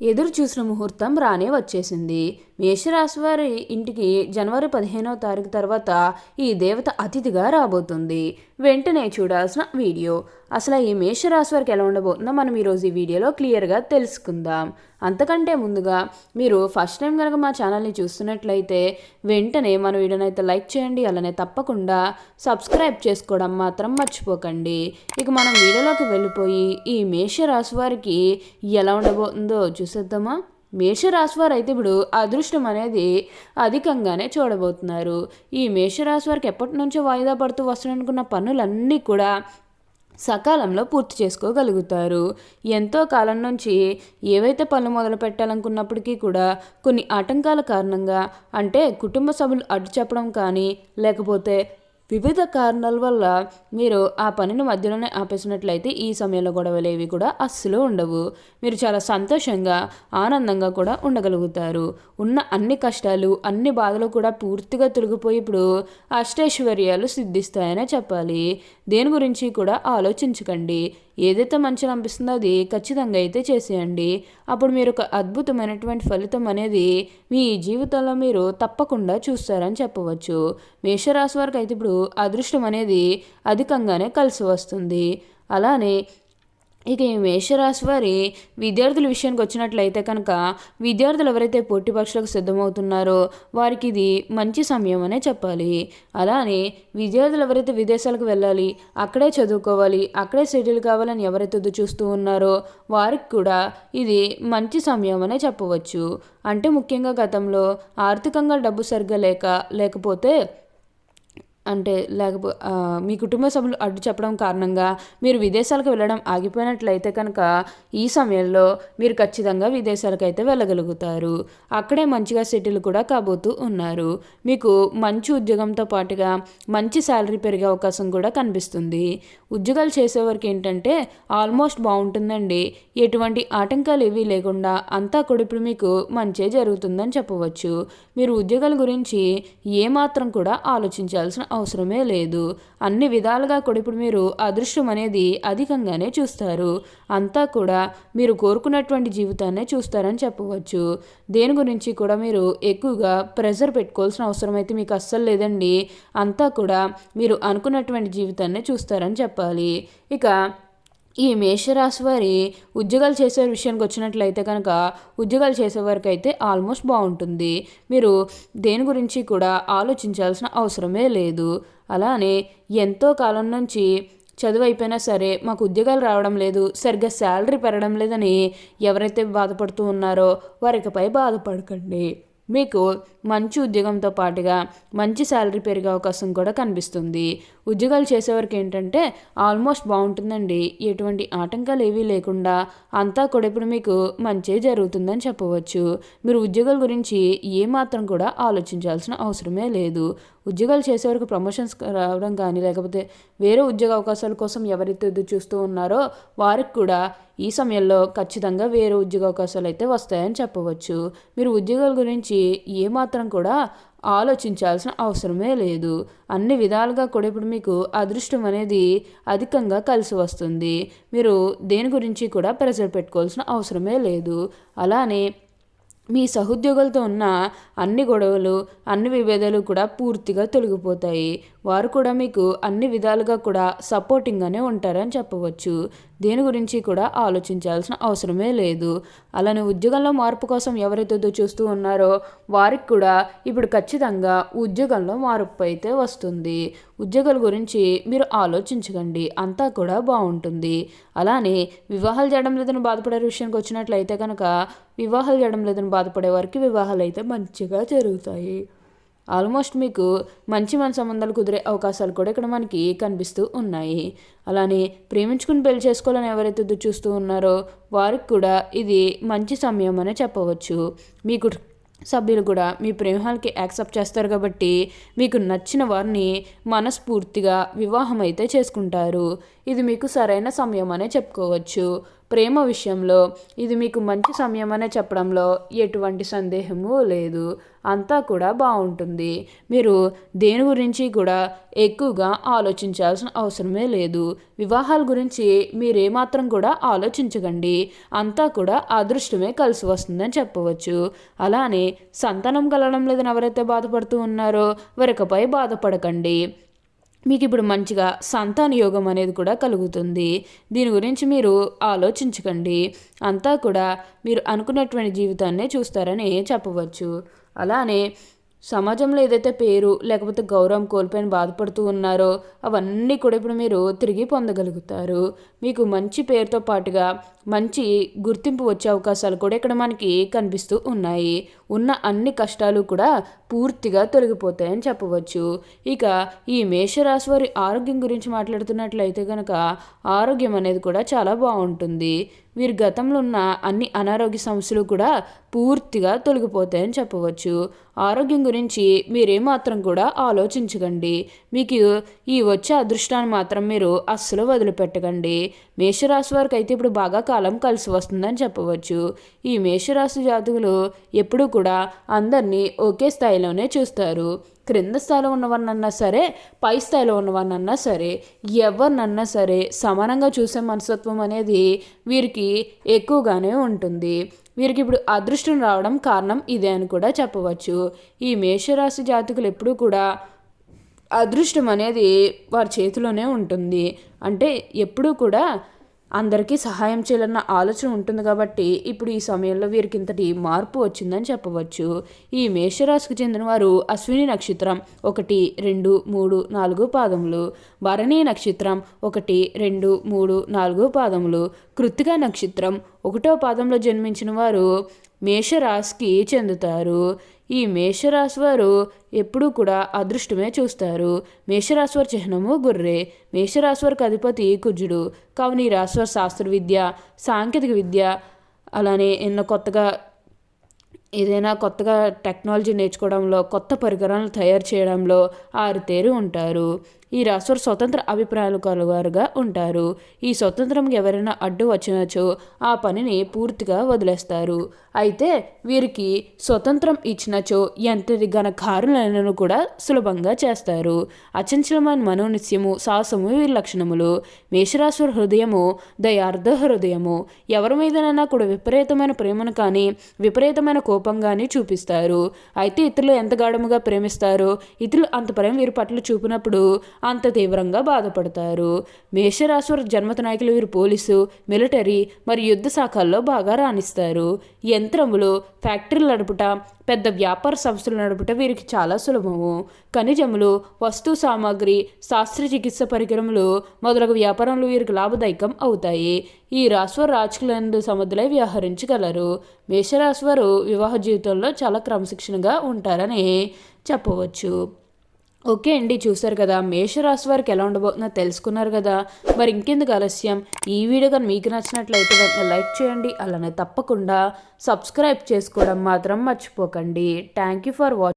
ఎదురు చూసిన ముహూర్తం రానే వచ్చేసింది. మేషరాశి వారి ఇంటికి జనవరి 15వ తారీఖు తర్వాత ఈ దేవత అతిథిగా రాబోతుంది. వెంటనే చూడాల్సిన వీడియో. అసలు ఈ మేషరాశి వారికి ఎలా ఉండబోతుందో మనం ఈరోజు ఈ వీడియోలో క్లియర్గా తెలుసుకుందాం. అంతకంటే ముందుగా మీరు ఫస్ట్ టైం కనుక మా ఛానల్ని చూస్తున్నట్లయితే వెంటనే మన వీడియోని అయితే లైక్ చేయండి. అలానే తప్పకుండా సబ్స్క్రైబ్ చేసుకోవడం మాత్రం మర్చిపోకండి. ఇక మనం వీడియోలోకి వెళ్ళిపోయి ఈ మేషరాశి వారికి ఎలా ఉండబోతుందో చూసేద్దామా. మేషరాశి వారు అయితే ఇప్పుడు అదృష్టం అనేది అధికంగానే చూడబోతున్నారు. ఈ మేషరాశి వారికి ఎప్పటి నుంచో వాయిదా పడుతూ వస్తున్ననుకున్న పనులన్నీ కూడా సకాలంలో పూర్తి చేసుకోగలుగుతారు. ఎంతో కాలం నుంచి ఏవైతే పనులు మొదలు పెట్టాలనుకున్నప్పటికీ కూడా కొన్ని ఆటంకాల కారణంగా, అంటే కుటుంబ సభ్యులు అడ్డు చెప్పడం కానీ, లేకపోతే వివిధ కారణాల వల్ల మీరు ఆ పనిని మధ్యలోనే ఆపేసినట్లయితే ఈ సమయంలో గొడవలు ఏవి కూడా అస్సలు ఉండవు. మీరు చాలా సంతోషంగా ఆనందంగా కూడా ఉండగలుగుతారు. ఉన్న అన్ని కష్టాలు అన్ని బాధలు కూడా పూర్తిగా తొలగిపోయి ఇప్పుడు అష్టైశ్వర్యాలు సిద్ధిస్తాయనే చెప్పాలి. దేని గురించి కూడా ఆలోచించకండి. ఏదైతే మంచిగా అనిపిస్తుందో అది ఖచ్చితంగా అయితే చేసేయండి. అప్పుడు మీరు ఒక అద్భుతమైనటువంటి ఫలితం అనేది మీ జీవితంలో మీరు తప్పకుండా చూస్తారని చెప్పవచ్చు. మేషరాశి వారికి అయితే ఇప్పుడు అదృష్టం అనేది అధికంగానే కలిసి వస్తుంది. అలానే ఇక ఈ మేషరాశి వారి విద్యార్థుల విషయానికి వచ్చినట్లయితే కనుక విద్యార్థులు ఎవరైతే పోటీ పరీక్షలకు సిద్ధమవుతున్నారో వారికి ఇది మంచి సమయం అనే చెప్పాలి. అలానే విద్యార్థులు ఎవరైతే విదేశాలకు వెళ్ళాలి, అక్కడే చదువుకోవాలి, అక్కడే సెటిల్ కావాలని ఎవరైతే చూస్తూ ఉన్నారో వారికి కూడా ఇది మంచి సమయం అనే చెప్పవచ్చు. అంటే ముఖ్యంగా గతంలో ఆర్థికంగా డబ్బు సరిగ్గా లేకపోతే మీ కుటుంబ సభ్యులు అడ్డు చెప్పడం కారణంగా మీరు విదేశాలకు వెళ్ళడం ఆగిపోయినట్లయితే కనుక ఈ సమయంలో మీరు ఖచ్చితంగా విదేశాలకు అయితే వెళ్ళగలుగుతారు. అక్కడే మంచిగా సెటిల్ కూడా కాబోతూ ఉన్నారు. మీకు మంచి ఉద్యోగంతో పాటుగా మంచి శాలరీ పెరిగే అవకాశం కూడా కనిపిస్తుంది. ఉద్యోగాలు చేసేవారికి ఏంటంటే ఆల్మోస్ట్ బాగుంటుందండి. ఎటువంటి ఆటంకాలు ఏవీ లేకుండా అంతా కూడా ఇప్పుడు మీకు మంచే జరుగుతుందని చెప్పవచ్చు. మీరు ఉద్యోగాల గురించి ఏమాత్రం కూడా ఆలోచించాల్సిన అవసరమే లేదు. అన్ని విధాలుగా కూడా ఇప్పుడు మీరు అదృష్టం అనేది అధికంగానే చూస్తారు. అంతా కూడా మీరు కోరుకున్నటువంటి జీవితాన్నే చూస్తారని చెప్పవచ్చు. దేని గురించి కూడా మీరు ఎక్కువగా ప్రెజర్ పెట్టుకోవాల్సిన అవసరం అయితే మీకు అస్సలు లేదండి. అంతా కూడా మీరు అనుకున్నటువంటి జీవితాన్నే చూస్తారని చెప్పాలి. ఇక ఈ మేషరాశి వారి ఉద్యోగాలు చేసే విషయానికి వచ్చినట్లయితే కనుక ఉద్యోగాలు చేసేవారికి అయితే ఆల్మోస్ట్ బాగుంటుంది. మీరు దేని గురించి కూడా ఆలోచించాల్సిన అవసరమే లేదు. అలానే ఎంతో కాలం నుంచి చదువు అయిపోయినా సరే మాకు ఉద్యోగాలు రావడం లేదు, సరిగ్గా శాలరీ పెరగడం లేదని ఎవరైతే బాధపడుతూ ఉన్నారో వారికపై బాధపడకండి. మీకు మంచి ఉద్యోగంతో పాటుగా మంచి శాలరీ పెరిగే అవకాశం కూడా కనిపిస్తుంది. ఉద్యోగాలు చేసేవారికి ఏంటంటే ఆల్మోస్ట్ బాగుంటుందండి. ఎటువంటి ఆటంకాలు ఏవీ లేకుండా అంతా కూడా ఇప్పుడు మీకు మంచి జరుగుతుందని చెప్పవచ్చు. మీరు ఉద్యోగాల గురించి ఏమాత్రం కూడా ఆలోచించాల్సిన అవసరమే లేదు. ఉద్యోగాలు చేసేవారికి ప్రమోషన్స్ రావడం కానీ, లేకపోతే వేరే ఉద్యోగ అవకాశాల కోసం ఎవరైతే ఎదురు చూస్తూ ఉన్నారో వారికి కూడా ఈ సమయంలో ఖచ్చితంగా వేరే ఉద్యోగ అవకాశాలు అయితే వస్తాయని చెప్పవచ్చు. మీరు ఉద్యోగాల గురించి ఏమాత్రం కూడా ఆలోచించాల్సిన అవసరమే లేదు. అన్ని విధాలుగా కూడా ఇప్పుడు మీకు అదృష్టం అనేది అధికంగా కలిసి వస్తుంది. మీరు దేని గురించి కూడా ప్రెజర్ పెట్టుకోవాల్సిన అవసరమే లేదు. అలానే మీ సహోద్యోగులతో ఉన్న అన్ని గొడవలు అన్ని విభేదాలు కూడా పూర్తిగా తొలగిపోతాయి. వారు కూడా మీకు అన్ని విధాలుగా కూడా సపోర్టింగ్గానే ఉంటారని చెప్పవచ్చు. దేని గురించి కూడా ఆలోచించాల్సిన అవసరమే లేదు. అలానే ఉద్యోగంలో మార్పు కోసం ఎవరైతే చూస్తూ ఉన్నారో వారికి కూడా ఇప్పుడు ఖచ్చితంగా ఉద్యోగంలో మార్పు అయితే వస్తుంది. ఉద్యోగాల గురించి మీరు ఆలోచించకండి, అంతా కూడా బాగుంటుంది. అలానే వివాహాలు చేయడం లేదని బాధపడే విషయానికి వచ్చినట్లయితే కనుక వివాహాలు చేయడం లేదని బాధపడే వారికి వివాహాలు అయితే మంచిగా జరుగుతాయి. ఆల్మోస్ట్ మీకు మంచి సంబంధాలు కుదిరే అవకాశాలు కూడా ఇక్కడ మనకి కనిపిస్తూ ఉన్నాయి. అలానే ప్రేమించుకుని పెళ్లి చేసుకోవాలని ఎవరైతే చూస్తూ ఉన్నారో వారికి కూడా ఇది మంచి సమయం అనే చెప్పవచ్చు. మీకు సభ్యులు కూడా మీ ప్రేమాలకి యాక్సెప్ట్ చేస్తారు కాబట్టి మీకు నచ్చిన వారిని మనస్ఫూర్తిగా వివాహం అయితే చేసుకుంటారు. ఇది మీకు సరైన సమయం అనే చెప్పుకోవచ్చు. ప్రేమ విషయంలో ఇది మీకు మంచి సమయం అనే చెప్పడంలో ఎటువంటి సందేహము లేదు. అంతా కూడా బాగుంటుంది. మీరు దేని గురించి కూడా ఎక్కువగా ఆలోచించాల్సిన అవసరమే లేదు. వివాహాల గురించి మీరేమాత్రం కూడా ఆలోచించకండి. అంతా కూడా అదృష్టమే కలిసి వస్తుందని చెప్పవచ్చు. అలానే సంతానం కలగడం లేదని ఎవరైతే బాధపడుతూ ఉన్నారో వారికపై బాధపడకండి. మీకు ఇప్పుడు మంచిగా సంతాన యోగం అనేది కూడా కలుగుతుంది. దీని గురించి మీరు ఆలోచించకండి. అంతా కూడా మీరు అనుకున్నటువంటి జీవితాన్నే చూస్తారని చెప్పవచ్చు. అలానే సమాజంలో ఏదైతే పేరు లేకపోతే గౌరవం కోల్పోయిన బాధపడుతూ ఉన్నారో అవన్నీ కూడా ఇప్పుడు మీరు తిరిగి పొందగలుగుతారు. మీకు మంచి పేరుతో పాటుగా మంచి గుర్తింపు వచ్చే అవకాశాలు కూడా ఇక్కడ మనకి కనిపిస్తూ ఉన్నాయి. ఉన్న అన్ని కష్టాలు కూడా పూర్తిగా తొలగిపోతాయని చెప్పవచ్చు. ఇక ఈ మేషరాశి వారి ఆరోగ్యం గురించి మాట్లాడుతున్నట్లయితే కనుక ఆరోగ్యం అనేది కూడా చాలా బాగుంటుంది. వీరి గతంలో ఉన్న అన్ని అనారోగ్య సమస్యలు కూడా పూర్తిగా తొలగిపోతాయని చెప్పవచ్చు. ఆరోగ్యం గురించి మీరేమాత్రం కూడా ఆలోచించకండి. మీకు ఈ వచ్చే అదృష్టాన్ని మాత్రం మీరు అస్సలు వదిలిపెట్టకండి. మేషరాశి వారికి అయితే ఇప్పుడు బాగా కాలం కలిసి వస్తుందని చెప్పవచ్చు. ఈ మేషరాశి జాతకులు ఎప్పుడూ కూడా అందరినీ ఒకే స్థాయిలోనే చూస్తారు. క్రింద స్థాయిలో ఉన్నవారినన్నా సరే, పై స్థాయిలో ఉన్నవారినన్నా సరే, ఎవరినన్నా సరే సమానంగా చూసే మనస్తత్వం అనేది వీరికి ఎక్కువగానే ఉంటుంది. వీరికి ఇప్పుడు అదృష్టం రావడం కారణం ఇదే అని కూడా చెప్పవచ్చు. ఈ మేషరాశి జాతకులు ఎప్పుడూ కూడా అదృష్టం అనేది వారి చేతిలోనే ఉంటుంది. అంటే ఎప్పుడూ కూడా అందరికీ సహాయం చేయాలన్న ఆలోచన ఉంటుంది కాబట్టి ఇప్పుడు ఈ సమయంలో వీరికి ఇంతటి మార్పు వచ్చిందని చెప్పవచ్చు. ఈ మేషరాశికి చెందిన వారు అశ్విని నక్షత్రం 1, 2, 3, 4 పాదములు, భరణి నక్షత్రం 1, 2, 3, 4 పాదములు, కృత్తిక నక్షత్రం 1వ పాదంలో జన్మించిన వారు మేషరాశికి చెందుతారు. ఈ మేషరాశి వారు ఎప్పుడూ కూడా అదృష్టమే చూస్తారు. మేషరాశి వారి చిహ్నము గుర్రే. మేషరాశి వారికి అధిపతి కుజుడు. కావున ఈ రాశి వారి శాస్త్ర విద్య, సాంకేతిక విద్య, అలానే ఏదైనా కొత్తగా టెక్నాలజీ నేర్చుకోవడంలో, కొత్త పరికరాలను తయారు చేయడంలో ఆరితేరి ఉంటారు. ఈ రాశివారు స్వతంత్ర అభిప్రాయాలు కలవారుగా ఉంటారు. ఈ స్వతంత్రంకి ఎవరైనా అడ్డు వచ్చినచో ఆ పనిని పూర్తిగా వదిలేస్తారు. అయితే వీరికి స్వతంత్రం ఇచ్చినచో ఎంతటి ఘనకారులను కూడా సులభంగా చేస్తారు. అచంచలమైన మనోనిత్యము, సాహసము వీరి లక్షణములు. మేషరాశి హృదయము దయార్థ హృదయము. ఎవరి మీదనైనా కూడా విపరీతమైన ప్రేమను కానీ విపరీతమైన కోపం కానీ చూపిస్తారు. అయితే ఇతరులు ఎంత గాఢముగా ప్రేమిస్తారో ఇతరులు అంత ప్రేమ వీరి పట్ల చూపినప్పుడు అంత తీవ్రంగా బాధపడతారు. మేషరాశి జన్మత నాయకులు వీరు పోలీసు, మిలిటరీ మరియు యుద్ధ శాఖల్లో బాగా రాణిస్తారు. యంత్రములు, ఫ్యాక్టరీలు నడుపుట, పెద్ద వ్యాపార సంస్థలు నడుపుట వీరికి చాలా సులభము. ఖనిజములు, వస్తు సామాగ్రి, శస్త్రచికిత్స పరికరములు మొదలగు వ్యాపారంలో వీరికి లాభదాయకం అవుతాయి. ఈ రాశివారు రాజకీయాలందు సమర్థులై వ్యవహరించగలరు. మేషరాశివారు వివాహ జీవితంలో చాలా క్రమశిక్షణగా ఉంటారని చెప్పవచ్చు. ఓకే అండి, చూసారు కదా మేషరాశి వారికి ఎలా ఉండబోతుందో తెలుసుకున్నారు కదా. మరి ఇంకెందుకు ఆలస్యం, ఈ వీడియో కానీ మీకు నచ్చినట్లయితే వెంటనే లైక్ చేయండి. అలానే తప్పకుండా సబ్స్క్రైబ్ చేసుకోవడం మాత్రం మర్చిపోకండి. Thank you for watching.